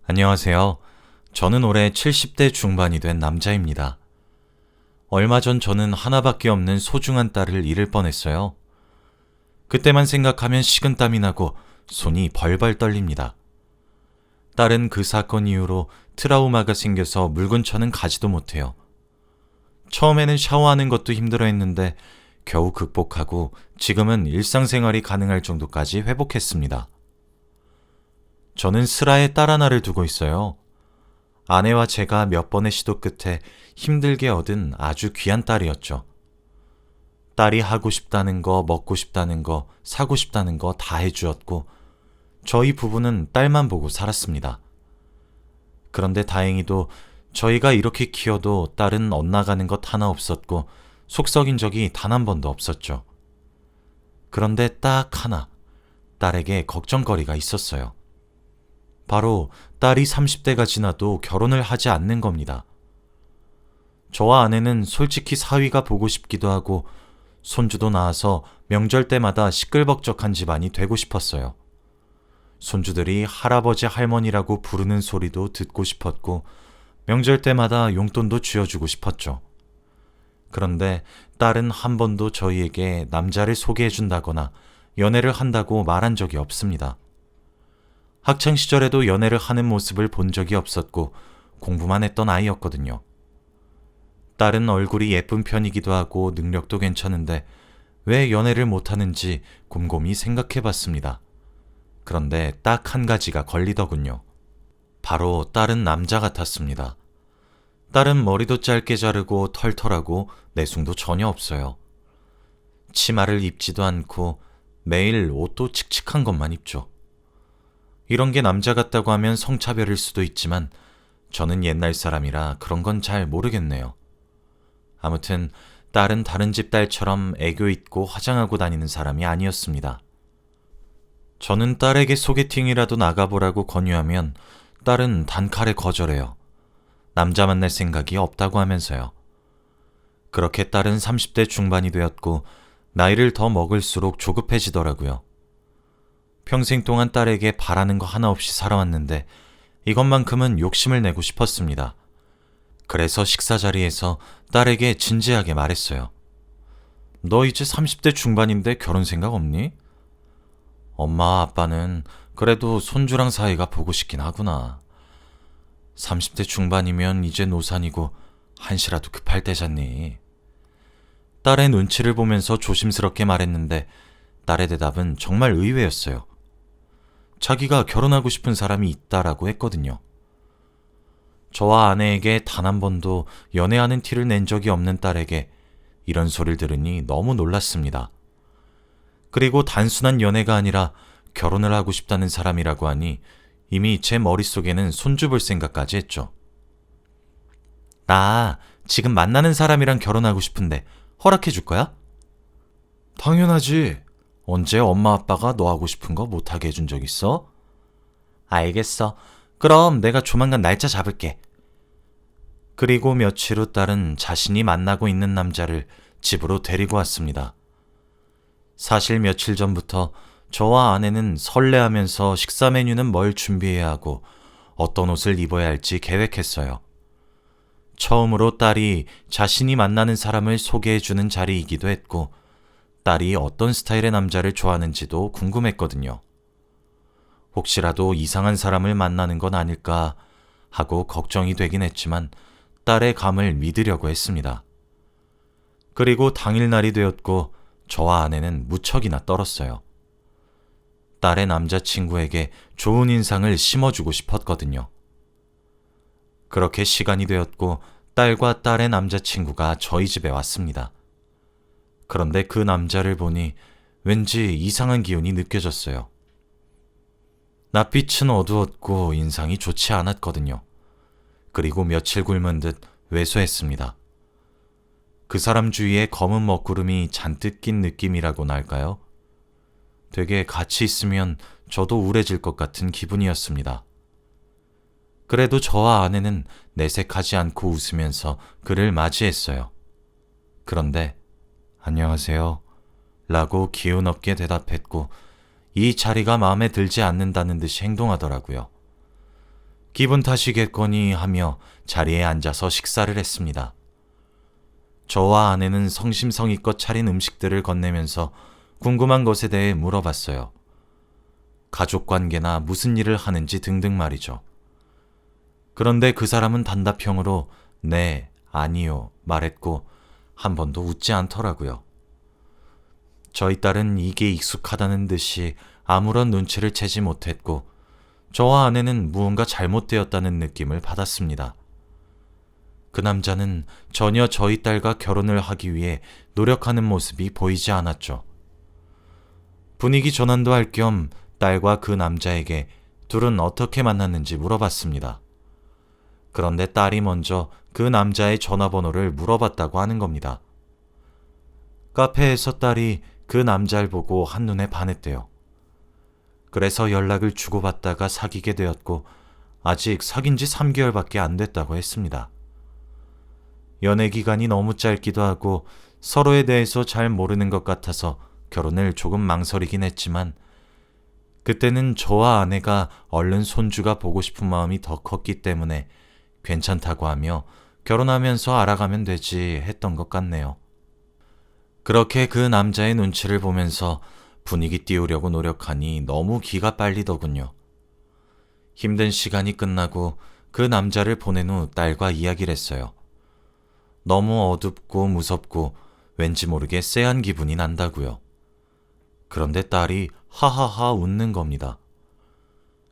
안녕하세요. 저는 올해 70대 중반이 된 남자입니다. 얼마 전 저는 하나밖에 없는 소중한 딸을 잃을 뻔했어요. 그때만 생각하면 식은땀이 나고 손이 벌벌 떨립니다. 딸은 그 사건 이후로 트라우마가 생겨서 물 근처는 가지도 못해요. 처음에는 샤워하는 것도 힘들어 했는데 겨우 극복하고 지금은 일상생활이 가능할 정도까지 회복했습니다. 저는 슬하에 딸 하나를 두고 있어요. 아내와 제가 몇 번의 시도 끝에 힘들게 얻은 아주 귀한 딸이었죠. 딸이 하고 싶다는 거, 먹고 싶다는 거, 사고 싶다는 거 다 해주었고, 저희 부부는 딸만 보고 살았습니다. 그런데 다행히도 저희가 이렇게 키워도 딸은 엇나가는 것 하나 없었고, 속 썩인 적이 단 한 번도 없었죠. 그런데 딱 하나, 딸에게 걱정거리가 있었어요. 바로 딸이 30대가 지나도 결혼을 하지 않는 겁니다. 저와 아내는 솔직히 사위가 보고 싶기도 하고 손주도 낳아서 명절 때마다 시끌벅적한 집안이 되고 싶었어요. 손주들이 할아버지 할머니라고 부르는 소리도 듣고 싶었고 명절 때마다 용돈도 쥐어주고 싶었죠. 그런데 딸은 한 번도 저희에게 남자를 소개해준다거나 연애를 한다고 말한 적이 없습니다. 학창시절에도 연애를 하는 모습을 본 적이 없었고 공부만 했던 아이였거든요. 딸은 얼굴이 예쁜 편이기도 하고 능력도 괜찮은데 왜 연애를 못하는지 곰곰이 생각해봤습니다. 그런데 딱 한 가지가 걸리더군요. 바로 딸은 남자 같았습니다. 딸은 머리도 짧게 자르고 털털하고 내숭도 전혀 없어요. 치마를 입지도 않고 매일 옷도 칙칙한 것만 입죠. 이런 게 남자 같다고 하면 성차별일 수도 있지만 저는 옛날 사람이라 그런 건 잘 모르겠네요. 아무튼 딸은 다른 집 딸처럼 애교 있고 화장하고 다니는 사람이 아니었습니다. 저는 딸에게 소개팅이라도 나가보라고 권유하면 딸은 단칼에 거절해요. 남자 만날 생각이 없다고 하면서요. 그렇게 딸은 30대 중반이 되었고 나이를 더 먹을수록 조급해지더라고요. 평생 동안 딸에게 바라는 거 하나 없이 살아왔는데 이것만큼은 욕심을 내고 싶었습니다. 그래서 식사 자리에서 딸에게 진지하게 말했어요. 너 이제 30대 중반인데 결혼 생각 없니? 엄마 아빠는 그래도 손주랑 사이가 보고 싶긴 하구나. 30대 중반이면 이제 노산이고 한시라도 급할 때잖니. 딸의 눈치를 보면서 조심스럽게 말했는데 딸의 대답은 정말 의외였어요. 자기가 결혼하고 싶은 사람이 있다라고 했거든요. 저와 아내에게 단 한 번도 연애하는 티를 낸 적이 없는 딸에게 이런 소리를 들으니 너무 놀랐습니다. 그리고 단순한 연애가 아니라 결혼을 하고 싶다는 사람이라고 하니 이미 제 머릿속에는 손주 볼 생각까지 했죠. 나 지금 만나는 사람이랑 결혼하고 싶은데 허락해 줄 거야? 당연하지. 언제 엄마 아빠가 너 하고 싶은 거 못하게 해준 적 있어? 알겠어. 그럼 내가 조만간 날짜 잡을게. 그리고 며칠 후 딸은 자신이 만나고 있는 남자를 집으로 데리고 왔습니다. 사실 며칠 전부터 저와 아내는 설레하면서 식사 메뉴는 뭘 준비해야 하고 어떤 옷을 입어야 할지 계획했어요. 처음으로 딸이 자신이 만나는 사람을 소개해주는 자리이기도 했고 딸이 어떤 스타일의 남자를 좋아하는지도 궁금했거든요. 혹시라도 이상한 사람을 만나는 건 아닐까 하고 걱정이 되긴 했지만 딸의 감을 믿으려고 했습니다. 그리고 당일날이 되었고 저와 아내는 무척이나 떨었어요. 딸의 남자친구에게 좋은 인상을 심어주고 싶었거든요. 그렇게 시간이 되었고 딸과 딸의 남자친구가 저희 집에 왔습니다. 그런데 그 남자를 보니 왠지 이상한 기운이 느껴졌어요. 낯빛은 어두웠고 인상이 좋지 않았거든요. 그리고 며칠 굶은 듯 왜소했습니다. 그 사람 주위에 검은 먹구름이 잔뜩 낀 느낌이라고나 할까요? 되게 같이 있으면 저도 우울해질 것 같은 기분이었습니다. 그래도 저와 아내는 내색하지 않고 웃으면서 그를 맞이했어요. 그런데 안녕하세요 라고 기운 없게 대답했고 이 자리가 마음에 들지 않는다는 듯이 행동하더라고요. 기분 탓이겠거니 하며 자리에 앉아서 식사를 했습니다. 저와 아내는 성심성의껏 차린 음식들을 건네면서 궁금한 것에 대해 물어봤어요. 가족관계나 무슨 일을 하는지 등등 말이죠. 그런데 그 사람은 단답형으로 네, 아니요 말했고 한 번도 웃지 않더라고요. 저희 딸은 이게 익숙하다는 듯이 아무런 눈치를 채지 못했고 저와 아내는 무언가 잘못되었다는 느낌을 받았습니다. 그 남자는 전혀 저희 딸과 결혼을 하기 위해 노력하는 모습이 보이지 않았죠. 분위기 전환도 할 겸 딸과 그 남자에게 둘은 어떻게 만났는지 물어봤습니다. 그런데 딸이 먼저 그 남자의 전화번호를 물어봤다고 하는 겁니다. 카페에서 딸이 그 남자를 보고 한눈에 반했대요. 그래서 연락을 주고받다가 사귀게 되었고 아직 사귄 지 3개월밖에 안 됐다고 했습니다. 연애 기간이 너무 짧기도 하고 서로에 대해서 잘 모르는 것 같아서 결혼을 조금 망설이긴 했지만 그때는 저와 아내가 얼른 손주가 보고 싶은 마음이 더 컸기 때문에 괜찮다고 하며 결혼하면서 알아가면 되지 했던 것 같네요. 그렇게 그 남자의 눈치를 보면서 분위기 띄우려고 노력하니 너무 기가 빨리더군요. 힘든 시간이 끝나고 그 남자를 보낸 후 딸과 이야기를 했어요. 너무 어둡고 무섭고 왠지 모르게 쎄한 기분이 난다고요. 그런데 딸이 하하하 웃는 겁니다.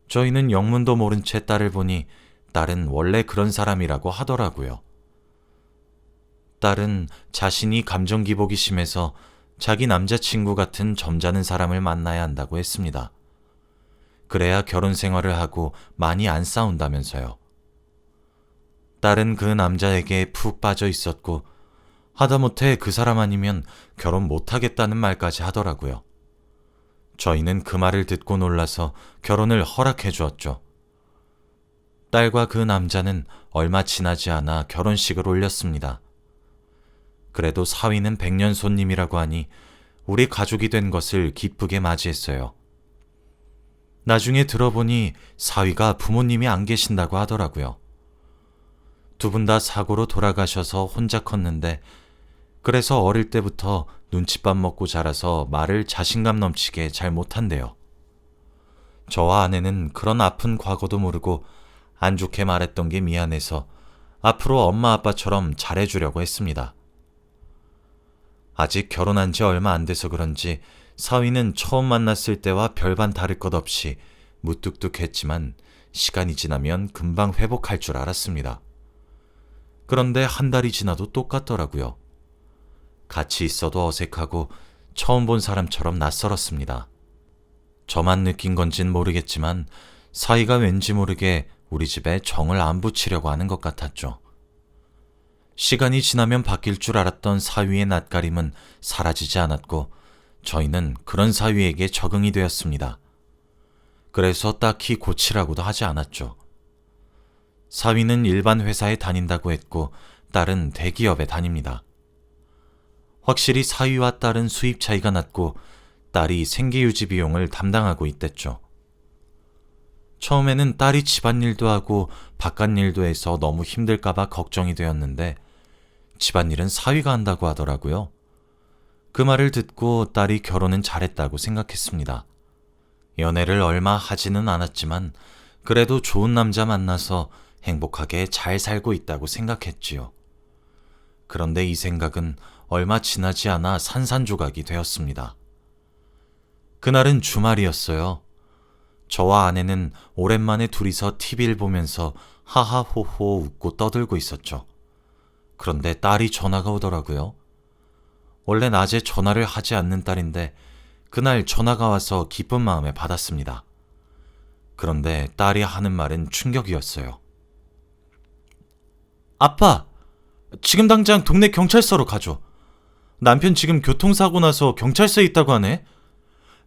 저희는 영문도 모른 채 딸을 보니 딸은 원래 그런 사람이라고 하더라고요. 딸은 자신이 감정 기복이 심해서 자기 남자친구 같은 점잖은 사람을 만나야 한다고 했습니다. 그래야 결혼 생활을 하고 많이 안 싸운다면서요. 딸은 그 남자에게 푹 빠져 있었고 하다못해 그 사람 아니면 결혼 못하겠다는 말까지 하더라고요. 저희는 그 말을 듣고 놀라서 결혼을 허락해 주었죠. 딸과 그 남자는 얼마 지나지 않아 결혼식을 올렸습니다. 그래도 사위는 백년 손님이라고 하니 우리 가족이 된 것을 기쁘게 맞이했어요. 나중에 들어보니 사위가 부모님이 안 계신다고 하더라고요. 두 분 다 사고로 돌아가셔서 혼자 컸는데 그래서 어릴 때부터 눈칫밥 먹고 자라서 말을 자신감 넘치게 잘 못한대요. 저와 아내는 그런 아픈 과거도 모르고 안 좋게 말했던 게 미안해서 앞으로 엄마 아빠처럼 잘해주려고 했습니다. 아직 결혼한 지 얼마 안 돼서 그런지 사위는 처음 만났을 때와 별반 다를 것 없이 무뚝뚝했지만 시간이 지나면 금방 회복할 줄 알았습니다. 그런데 한 달이 지나도 똑같더라고요. 같이 있어도 어색하고 처음 본 사람처럼 낯설었습니다. 저만 느낀 건진 모르겠지만 사위가 왠지 모르게 우리 집에 정을 안 붙이려고 하는 것 같았죠. 시간이 지나면 바뀔 줄 알았던 사위의 낯가림은 사라지지 않았고 저희는 그런 사위에게 적응이 되었습니다. 그래서 딱히 고치라고도 하지 않았죠. 사위는 일반 회사에 다닌다고 했고 딸은 대기업에 다닙니다. 확실히 사위와 딸은 수입 차이가 났고 딸이 생계유지 비용을 담당하고 있댔죠. 처음에는 딸이 집안일도 하고 바깥일도 해서 너무 힘들까봐 걱정이 되었는데 집안일은 사위가 한다고 하더라고요. 그 말을 듣고 딸이 결혼은 잘했다고 생각했습니다. 연애를 얼마 하지는 않았지만 그래도 좋은 남자 만나서 행복하게 잘 살고 있다고 생각했지요. 그런데 이 생각은 얼마 지나지 않아 산산조각이 되었습니다. 그날은 주말이었어요. 저와 아내는 오랜만에 둘이서 TV를 보면서 하하호호 웃고 떠들고 있었죠. 그런데 딸이 전화가 오더라고요. 원래 낮에 전화를 하지 않는 딸인데 그날 전화가 와서 기쁜 마음에 받았습니다. 그런데 딸이 하는 말은 충격이었어요. 아빠, 지금 당장 동네 경찰서로 가줘. 남편 지금 교통사고 나서 경찰서에 있다고 하네.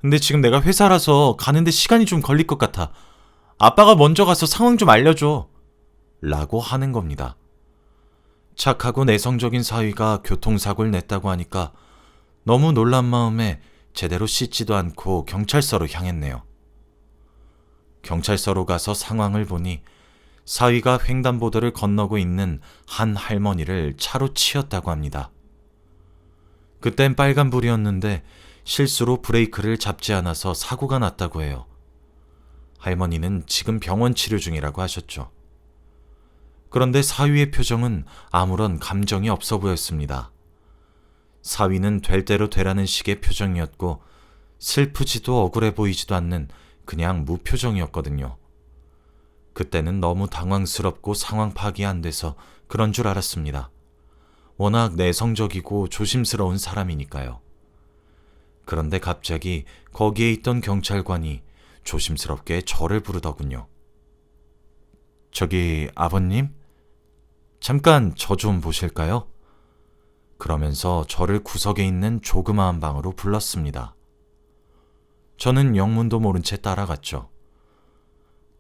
근데 지금 내가 회사라서 가는데 시간이 좀 걸릴 것 같아. 아빠가 먼저 가서 상황 좀 알려줘. 라고 하는 겁니다. 착하고 내성적인 사위가 교통사고를 냈다고 하니까 너무 놀란 마음에 제대로 씻지도 않고 경찰서로 향했네요. 경찰서로 가서 상황을 보니 사위가 횡단보도를 건너고 있는 한 할머니를 차로 치였다고 합니다. 그땐 빨간불이었는데 실수로 브레이크를 잡지 않아서 사고가 났다고 해요. 할머니는 지금 병원 치료 중이라고 하셨죠. 그런데 사위의 표정은 아무런 감정이 없어 보였습니다. 사위는 될 대로 되라는 식의 표정이었고 슬프지도 억울해 보이지도 않는 그냥 무표정이었거든요. 그때는 너무 당황스럽고 상황 파악이 안 돼서 그런 줄 알았습니다. 워낙 내성적이고 조심스러운 사람이니까요. 그런데 갑자기 거기에 있던 경찰관이 조심스럽게 저를 부르더군요. 저기 아버님? 잠깐 저 좀 보실까요? 그러면서 저를 구석에 있는 조그마한 방으로 불렀습니다. 저는 영문도 모른 채 따라갔죠.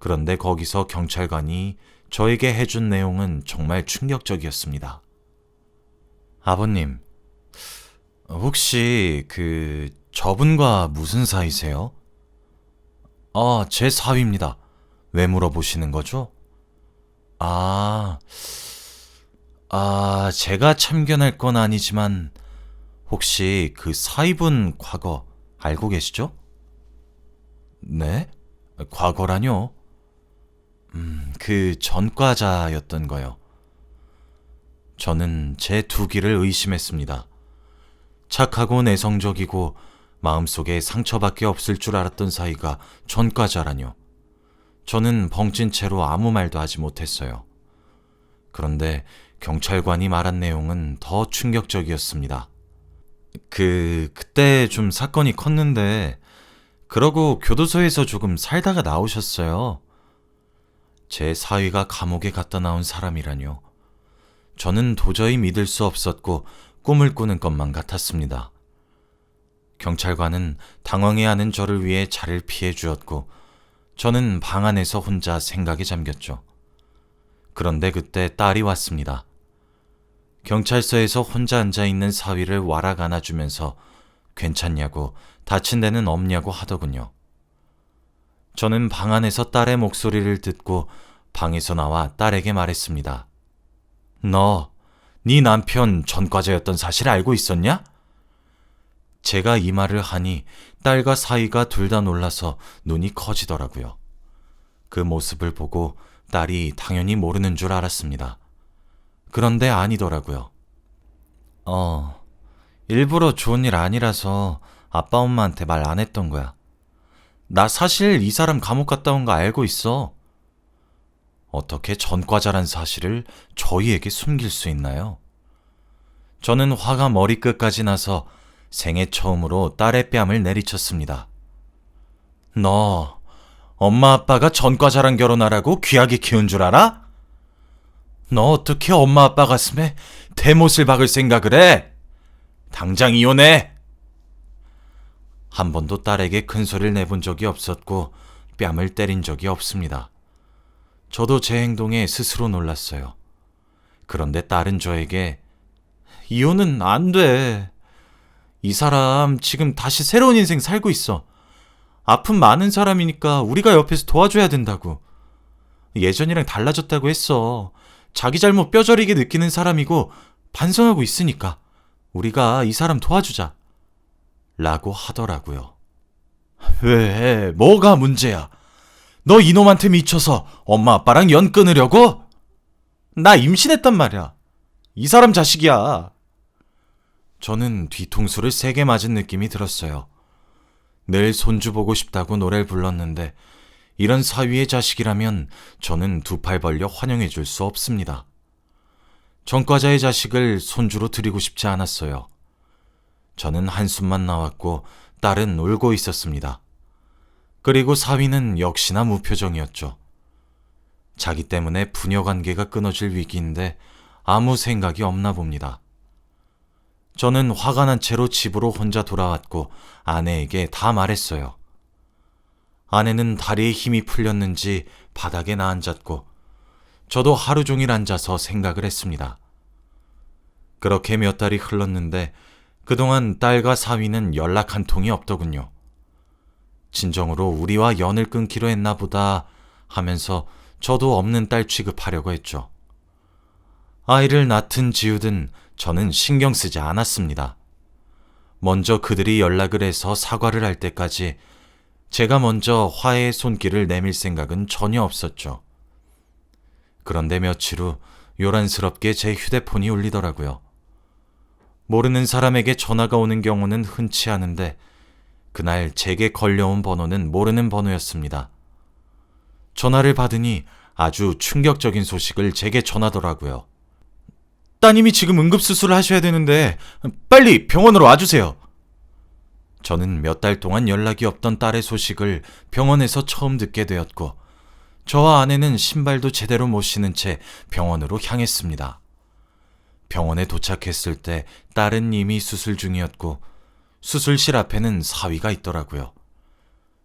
그런데 거기서 경찰관이 저에게 해준 내용은 정말 충격적이었습니다. 아버님, 혹시 저분과 무슨 사이세요? 제 사위입니다. 왜 물어보시는 거죠? 제가 참견할 건 아니지만 혹시 그 사위분 과거 알고 계시죠? 네? 과거라뇨? 그 전과자였던 거요. 저는 제 두 귀를 의심했습니다. 착하고 내성적이고 마음속에 상처밖에 없을 줄 알았던 사이가 전과자라뇨. 저는 벙찐 채로 아무 말도 하지 못했어요. 그런데 경찰관이 말한 내용은 더 충격적이었습니다. 그때 좀 사건이 컸는데 그러고 교도소에서 조금 살다가 나오셨어요. 제 사위가 감옥에 갔다 나온 사람이라뇨. 저는 도저히 믿을 수 없었고 꿈을 꾸는 것만 같았습니다. 경찰관은 당황해하는 저를 위해 자리를 피해 주었고 저는 방 안에서 혼자 생각에 잠겼죠. 그런데 그때 딸이 왔습니다. 경찰서에서 혼자 앉아있는 사위를 와락 안아주면서 괜찮냐고 다친 데는 없냐고 하더군요. 저는 방 안에서 딸의 목소리를 듣고 방에서 나와 딸에게 말했습니다. 너, 네 남편 전과자였던 사실 알고 있었냐? 제가 이 말을 하니 딸과 사위가 둘 다 놀라서 눈이 커지더라고요. 그 모습을 보고 딸이 당연히 모르는 줄 알았습니다. 그런데 아니더라고요. 일부러 좋은 일 아니라서 아빠 엄마한테 말 안 했던 거야. 나 사실 이 사람 감옥 갔다 온 거 알고 있어. 어떻게 전과자란 사실을 저희에게 숨길 수 있나요? 저는 화가 머리끝까지 나서 생애 처음으로 딸의 뺨을 내리쳤습니다. 너 엄마 아빠가 전과자랑 결혼하라고 귀하게 키운 줄 알아? 너 어떻게 엄마 아빠 가슴에 대못을 박을 생각을 해? 당장 이혼해! 한 번도 딸에게 큰 소리를 내본 적이 없었고 뺨을 때린 적이 없습니다. 저도 제 행동에 스스로 놀랐어요. 그런데 딸은 저에게 이혼은 안 돼. 이 사람 지금 다시 새로운 인생 살고 있어. 아픔 많은 사람이니까 우리가 옆에서 도와줘야 된다고. 예전이랑 달라졌다고 했어. 자기 잘못 뼈저리게 느끼는 사람이고 반성하고 있으니까 우리가 이 사람 도와주자. 라고 하더라고요. 왜? 뭐가 문제야? 너 이놈한테 미쳐서 엄마 아빠랑 연 끊으려고? 나 임신했단 말이야. 이 사람 자식이야. 저는 뒤통수를 세게 맞은 느낌이 들었어요. 늘 손주 보고 싶다고 노래를 불렀는데 이런 사위의 자식이라면 저는 두 팔 벌려 환영해 줄 수 없습니다. 전과자의 자식을 손주로 드리고 싶지 않았어요. 저는 한숨만 나왔고 딸은 울고 있었습니다. 그리고 사위는 역시나 무표정이었죠. 자기 때문에 부녀 관계가 끊어질 위기인데 아무 생각이 없나 봅니다. 저는 화가 난 채로 집으로 혼자 돌아왔고 아내에게 다 말했어요. 아내는 다리에 힘이 풀렸는지 바닥에 나앉았고 저도 하루 종일 앉아서 생각을 했습니다. 그렇게 몇 달이 흘렀는데 그동안 딸과 사위는 연락 한 통이 없더군요. 진정으로 우리와 연을 끊기로 했나 보다 하면서 저도 없는 딸 취급하려고 했죠. 아이를 낳든 지우든 저는 신경 쓰지 않았습니다. 먼저 그들이 연락을 해서 사과를 할 때까지 제가 먼저 화해의 손길을 내밀 생각은 전혀 없었죠. 그런데 며칠 후 요란스럽게 제 휴대폰이 울리더라고요. 모르는 사람에게 전화가 오는 경우는 흔치 않은데 그날 제게 걸려온 번호는 모르는 번호였습니다. 전화를 받으니 아주 충격적인 소식을 제게 전하더라고요. 따님이 지금 응급수술을 하셔야 되는데 빨리 병원으로 와주세요. 저는 몇 달 동안 연락이 없던 딸의 소식을 병원에서 처음 듣게 되었고 저와 아내는 신발도 제대로 못 신은 채 병원으로 향했습니다. 병원에 도착했을 때 딸은 이미 수술 중이었고 수술실 앞에는 사위가 있더라고요.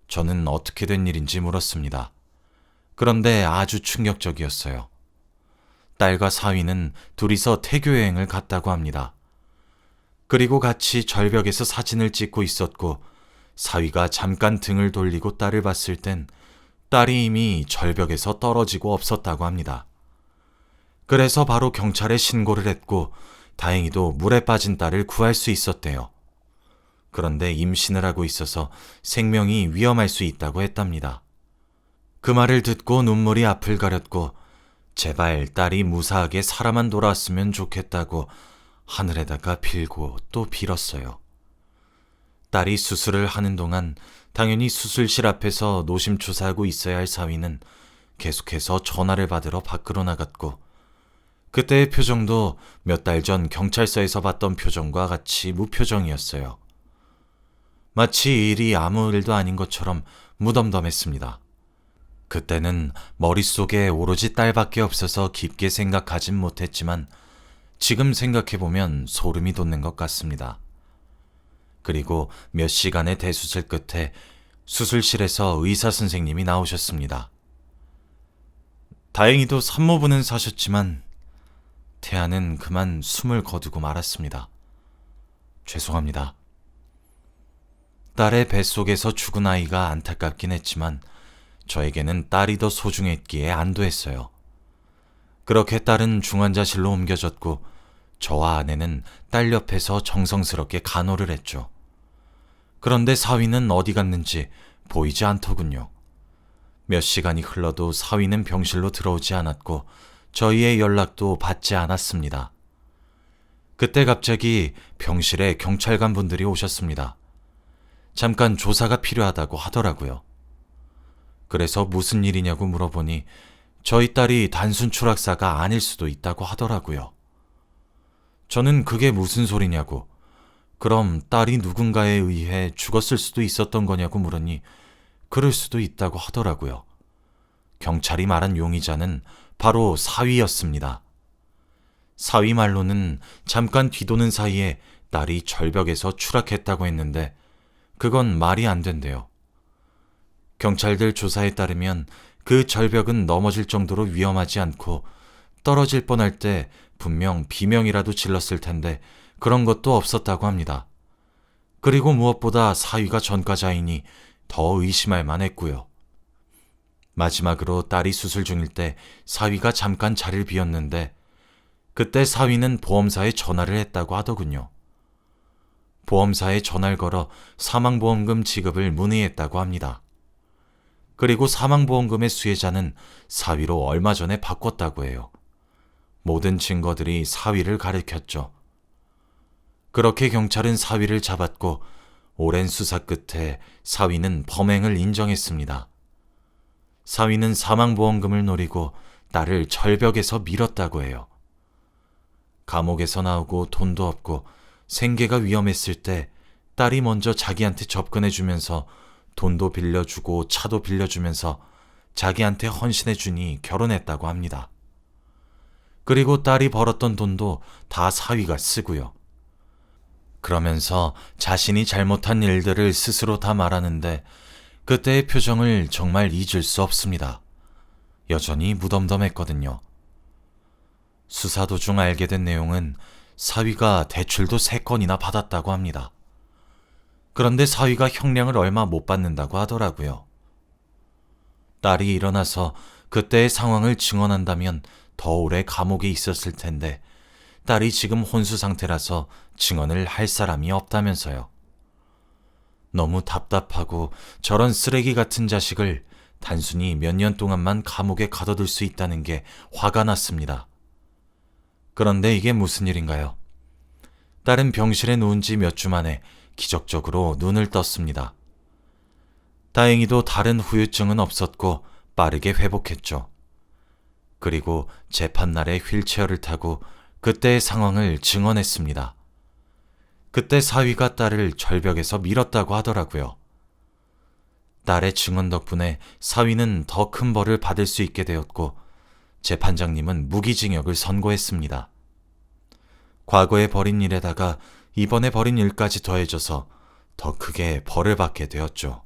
저는 어떻게 된 일인지 물었습니다. 그런데 아주 충격적이었어요. 딸과 사위는 둘이서 태교 여행을 갔다고 합니다. 그리고 같이 절벽에서 사진을 찍고 있었고 사위가 잠깐 등을 돌리고 딸을 봤을 땐 딸이 이미 절벽에서 떨어지고 없었다고 합니다. 그래서 바로 경찰에 신고를 했고 다행히도 물에 빠진 딸을 구할 수 있었대요. 그런데 임신을 하고 있어서 생명이 위험할 수 있다고 했답니다. 그 말을 듣고 눈물이 앞을 가렸고 제발 딸이 무사하게 살아만 돌아왔으면 좋겠다고 하늘에다가 빌고 또 빌었어요. 딸이 수술을 하는 동안 당연히 수술실 앞에서 노심초사하고 있어야 할 사위는 계속해서 전화를 받으러 밖으로 나갔고 그때의 표정도 몇 달 전 경찰서에서 봤던 표정과 같이 무표정이었어요. 마치 일이 아무 일도 아닌 것처럼 무덤덤했습니다. 그때는 머릿속에 오로지 딸밖에 없어서 깊게 생각하진 못했지만 지금 생각해보면 소름이 돋는 것 같습니다. 그리고 몇 시간의 대수술 끝에 수술실에서 의사 선생님이 나오셨습니다. 다행히도 산모분은 사셨지만 태아는 그만 숨을 거두고 말았습니다. 죄송합니다. 딸의 뱃속에서 죽은 아이가 안타깝긴 했지만 저에게는 딸이 더 소중했기에 안도했어요. 그렇게 딸은 중환자실로 옮겨졌고 저와 아내는 딸 옆에서 정성스럽게 간호를 했죠. 그런데 사위는 어디 갔는지 보이지 않더군요. 몇 시간이 흘러도 사위는 병실로 들어오지 않았고 저희의 연락도 받지 않았습니다. 그때 갑자기 병실에 경찰관 분들이 오셨습니다. 잠깐 조사가 필요하다고 하더라고요. 그래서 무슨 일이냐고 물어보니 저희 딸이 단순 추락사가 아닐 수도 있다고 하더라고요. 저는 그게 무슨 소리냐고, 그럼 딸이 누군가에 의해 죽었을 수도 있었던 거냐고 물으니 그럴 수도 있다고 하더라고요. 경찰이 말한 용의자는 바로 사위였습니다. 사위 말로는 잠깐 뒤도는 사이에 딸이 절벽에서 추락했다고 했는데 그건 말이 안 된대요. 경찰들 조사에 따르면 그 절벽은 넘어질 정도로 위험하지 않고 떨어질 뻔할 때 분명 비명이라도 질렀을 텐데 그런 것도 없었다고 합니다. 그리고 무엇보다 사위가 전과자이니 더 의심할 만했고요. 마지막으로 딸이 수술 중일 때 사위가 잠깐 자리를 비웠는데 그때 사위는 보험사에 전화를 했다고 하더군요. 보험사에 전화를 걸어 사망보험금 지급을 문의했다고 합니다. 그리고 사망보험금의 수혜자는 사위로 얼마 전에 바꿨다고 해요. 모든 증거들이 사위를 가리켰죠. 그렇게 경찰은 사위를 잡았고 오랜 수사 끝에 사위는 범행을 인정했습니다. 사위는 사망보험금을 노리고 딸을 절벽에서 밀었다고 해요. 감옥에서 나오고 돈도 없고 생계가 위험했을 때 딸이 먼저 자기한테 접근해주면서 돈도 빌려주고 차도 빌려주면서 자기한테 헌신해주니 결혼했다고 합니다. 그리고 딸이 벌었던 돈도 다 사위가 쓰고요. 그러면서 자신이 잘못한 일들을 스스로 다 말하는데 그때의 표정을 정말 잊을 수 없습니다. 여전히 무덤덤했거든요. 수사 도중 알게 된 내용은 사위가 대출도 3건이나 받았다고 합니다. 그런데 사위가 형량을 얼마 못 받는다고 하더라고요. 딸이 일어나서 그때의 상황을 증언한다면 더 오래 감옥에 있었을 텐데 딸이 지금 혼수 상태라서 증언을 할 사람이 없다면서요. 너무 답답하고 저런 쓰레기 같은 자식을 단순히 몇 년 동안만 감옥에 가둬둘 수 있다는 게 화가 났습니다. 그런데 이게 무슨 일인가요? 딸은 병실에 누운 지 몇 주 만에 기적적으로 눈을 떴습니다. 다행히도 다른 후유증은 없었고 빠르게 회복했죠. 그리고 재판날에 휠체어를 타고 그때의 상황을 증언했습니다. 그때 사위가 딸을 절벽에서 밀었다고 하더라고요. 딸의 증언 덕분에 사위는 더 큰 벌을 받을 수 있게 되었고 재판장님은 무기징역을 선고했습니다. 과거에 벌인 일에다가 이번에 벌인 일까지 더해져서 더 크게 벌을 받게 되었죠.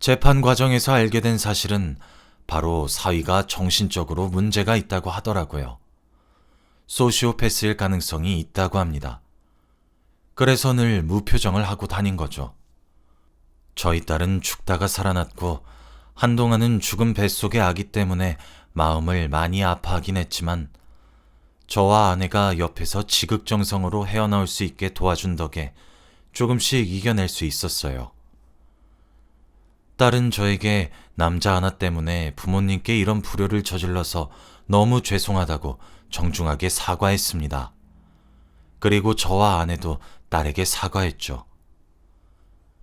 재판 과정에서 알게 된 사실은 바로 사위가 정신적으로 문제가 있다고 하더라고요. 소시오패스일 가능성이 있다고 합니다. 그래서 늘 무표정을 하고 다닌 거죠. 저희 딸은 죽다가 살아났고 한동안은 죽은 뱃속의 아기 때문에 마음을 많이 아파하긴 했지만 저와 아내가 옆에서 지극정성으로 헤어나올 수 있게 도와준 덕에 조금씩 이겨낼 수 있었어요. 딸은 저에게 남자 하나 때문에 부모님께 이런 불효를 저질러서 너무 죄송하다고 정중하게 사과했습니다. 그리고 저와 아내도 딸에게 사과했죠.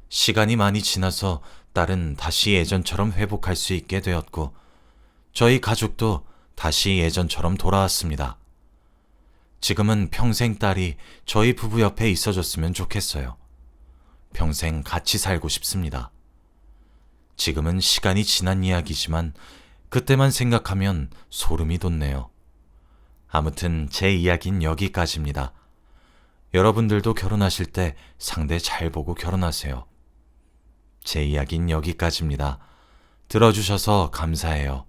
시간이 많이 지나서 딸은 다시 예전처럼 회복할 수 있게 되었고 저희 가족도 다시 예전처럼 돌아왔습니다. 지금은 평생 딸이 저희 부부 옆에 있어줬으면 좋겠어요. 평생 같이 살고 싶습니다. 지금은 시간이 지난 이야기지만 그때만 생각하면 소름이 돋네요. 아무튼 제 이야기는 여기까지입니다. 여러분들도 결혼하실 때 상대 잘 보고 결혼하세요. 제 이야기는 여기까지입니다. 들어주셔서 감사해요.